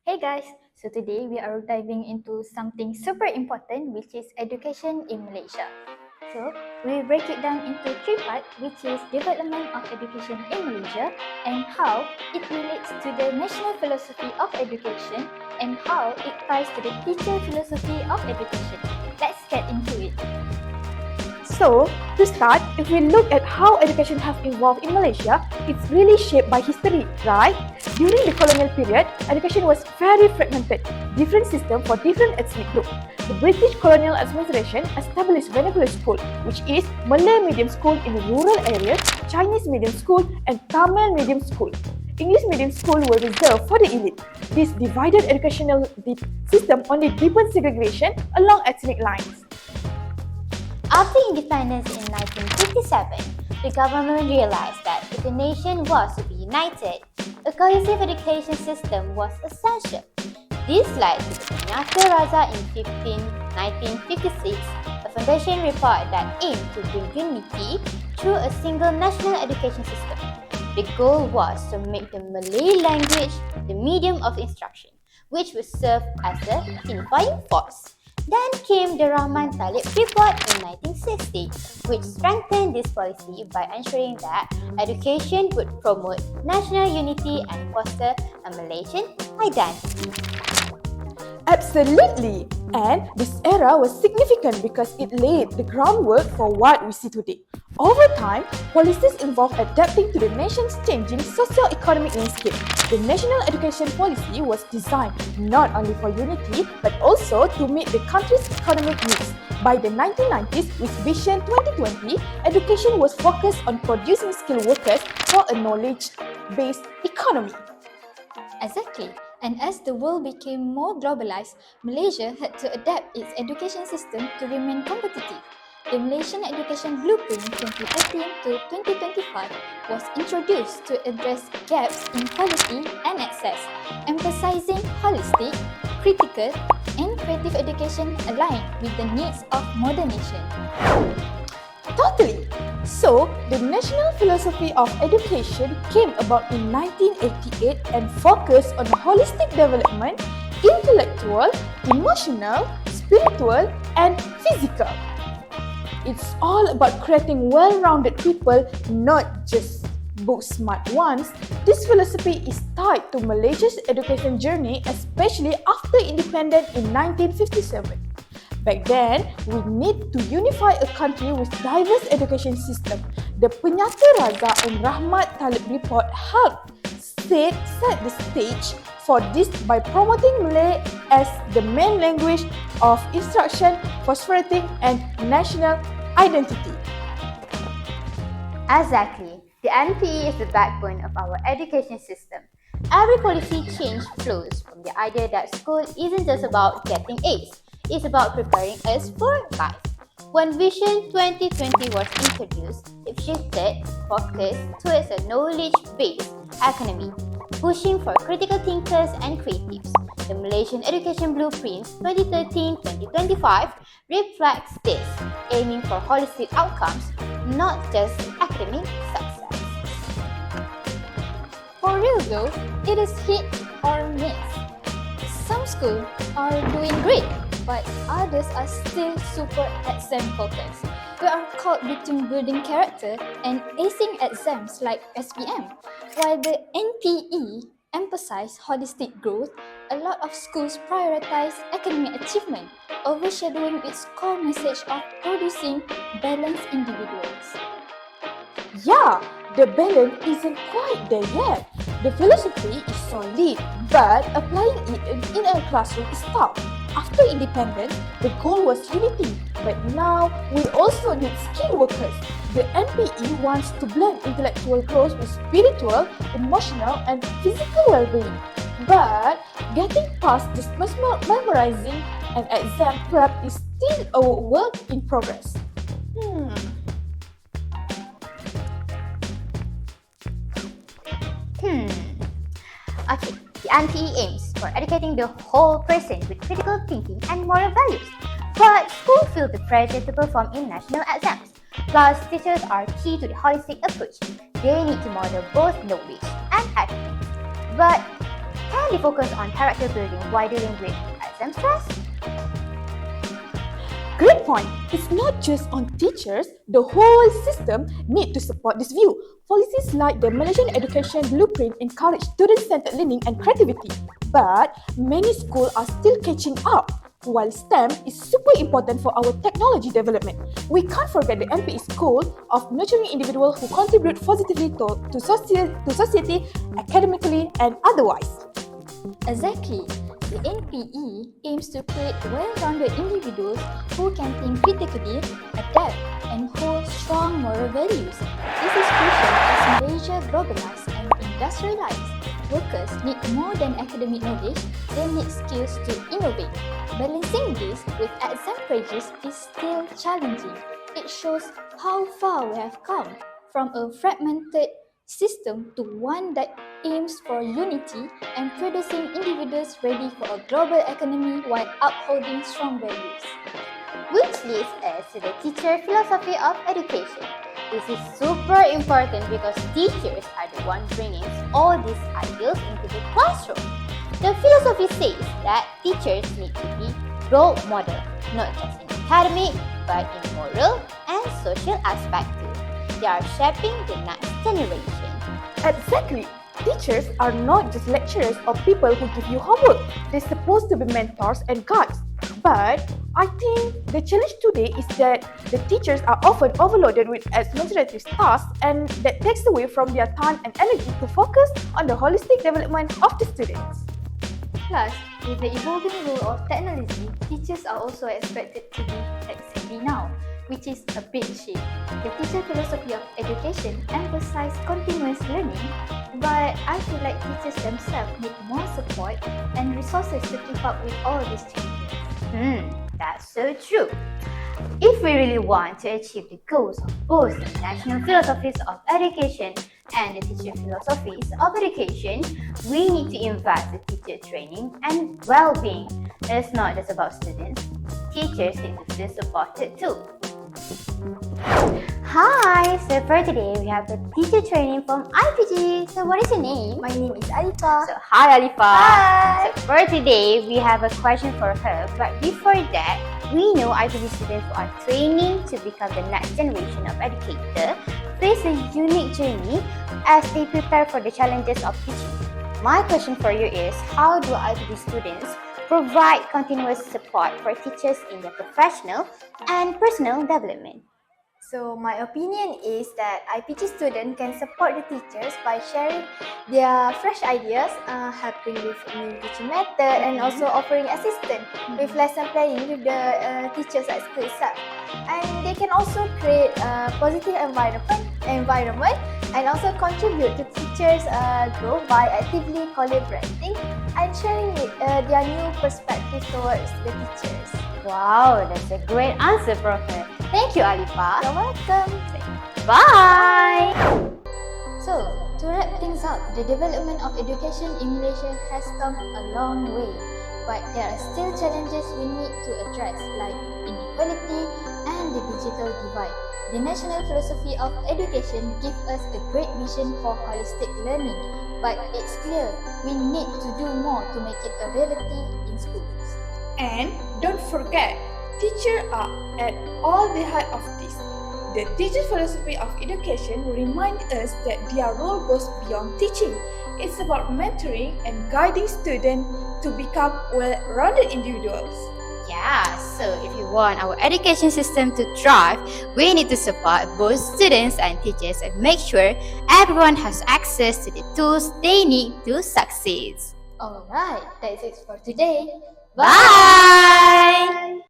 Hey guys, so today we are diving into something super important, which is education in Malaysia. So we break it down into three parts, which is development of education in Malaysia and how it relates to the national philosophy of education and how it ties to the teacher philosophy of education. Let's get into it. So, to start, if we look at how education has evolved in Malaysia, it's really shaped by history, right? During the colonial period, education was very fragmented, different system for different ethnic groups. The British colonial administration established vernacular school, which is Malay medium school in the rural areas, Chinese medium school, and Tamil medium school. English medium school were reserved for the elite. This divided educational system only deepened segregation along ethnic lines. After independence in 1957, the government realized that if the nation was to be united, a cohesive education system was essential. This led to the Penyata Raza in 1956, a foundation report that aimed to bring unity through a single national education system. The goal was to make the Malay language the medium of instruction, which would serve as a unifying force. Then came the Rahman Talib report in 1960, which strengthened this policy by ensuring that education would promote national unity and foster a Malaysian identity. Absolutely! And this era was significant because it laid the groundwork for what we see today. Over time, policies involved adapting to the nation's changing socio-economic landscape. The national education policy was designed not only for unity but also to meet the country's economic needs. By the 1990s, with Vision 2020, education was focused on producing skilled workers for a knowledge-based economy. Exactly. And as the world became more globalized, Malaysia had to adapt its education system to remain competitive. The Malaysian Education Blueprint 2013 to 2025 was introduced to address gaps in quality and access, emphasizing holistic, critical, and creative education aligned with the needs of modern nation. Totally! So, the national philosophy of education came about in 1988 and focused on holistic development, intellectual, emotional, spiritual, and physical. It's all about creating well-rounded people, not just book-smart ones. This philosophy is tied to Malaysia's education journey, especially after independence in 1957. Back then, we need to unify a country with diverse education system. The Penyata Raza and Rahmat Talib report helped set the stage for this by promoting Malay as the main language of instruction, fostering and national identity. Exactly. The NPE is the backbone of our education system. Every policy change flows from the idea that school isn't just about getting A's. It's about preparing us for life. When Vision 2020 was introduced, it shifted focus towards a knowledge-based economy, pushing for critical thinkers and creatives. The Malaysian Education Blueprint 2013-2025 reflects this, aiming for holistic outcomes, not just academic success. For real though, it is hit or miss. Some schools are doing great, but others are still super exam focused. We are caught between building character and acing exams like SPM. While the NPE emphasize holistic growth, a lot of schools prioritize academic achievement, overshadowing its core message of producing balanced individuals. Yeah, the balance isn't quite there yet. The philosophy is solid, but applying it in a classroom is tough. After independence, the goal was unity, but now we also need skilled workers. The NPE wants to blend intellectual growth with spiritual, emotional, and physical well-being. But getting past this memorizing and exam prep is still a work in progress. Okay, the NPE aims for educating the whole person with critical thinking and moral values. But schools feel the pressure to perform in national exams. Plus, teachers are key to the holistic approach. They need to model both knowledge and academics. But Can they focus on character building while dealing with exam stress? Great point. It's not just on teachers, the whole system need to support this view. Policies like the Malaysian Education Blueprint encourage student-centered learning and creativity, but many schools are still catching up. While STEM is super important for our technology development, we can't forget the NPE goal of nurturing individuals who contribute positively to society academically and otherwise. Exactly. The NPE aims to create well-rounded individuals who can think critically, adapt, and hold strong moral values. This is crucial as Malaysia globalizes and industrializes. Workers need more than academic knowledge, they need skills to innovate. Balancing this with exam pressures is still challenging. It shows how far we have come from a fragmented system to one that aims for unity and producing individuals ready for a global economy while upholding strong values. Which leads us to the teacher philosophy of education. This is super important because teachers are the ones bringing all these ideals into the classroom. The philosophy says that teachers need to be role model, not just in academic, but in moral and social aspect too. They are shaping the next generation. Exactly. Teachers are not just lecturers or people who give you homework. They're supposed to be mentors and guides. But I think the challenge today is that the teachers are often overloaded with administrative tasks, and that takes away from their time and energy to focus on the holistic development of the students. Plus, with the evolving role of technology, teachers are also expected to be tech-savvy now, which is a big shift. The teacher philosophy of education emphasizes continuous learning, but I feel like teachers themselves need more support and resources to keep up with all these changes. That's so true. If we really want to achieve the goals of both the national philosophies of education and the teacher philosophies of education, we need to invest in teacher training and well-being. It's not just about students. Teachers need to feel supported too. Hi! So for today, we have the teacher training from IPG. So what is your name? My name is Alifa. So hi Alifa! Hi! So for today, we have a question for her. But before that, we know IPG students who are training to become the next generation of educators face a unique journey as they prepare for the challenges of teaching. My question for you is, how do IPG students provide continuous support for teachers in their professional and personal development? So my opinion is that IPG students can support the teachers by sharing their fresh ideas, helping with new teaching method, and also offering assistance with lesson planning with the teachers at school itself. And they can also create a positive environment and also contribute to teachers' growth by actively collaborating and sharing their new perspective towards the teachers. Wow, that's a great answer from her. Thank you, Alifa. You're welcome. Bye! So, to wrap things up, the development of education in Malaysia has come a long way, but there are still challenges we need to address like inequality and the digital divide. The national philosophy of education gives us a great vision for holistic learning, but it's clear we need to do more to make it a reality in schools. And don't forget, teachers are at all the heart of this. The teacher philosophy of education reminds us that their role goes beyond teaching. It's about mentoring and guiding students to become well-rounded individuals. Yeah, so if you want our education system to thrive, we need to support both students and teachers and make sure everyone has access to the tools they need to succeed. Alright, that's it for today. Bye!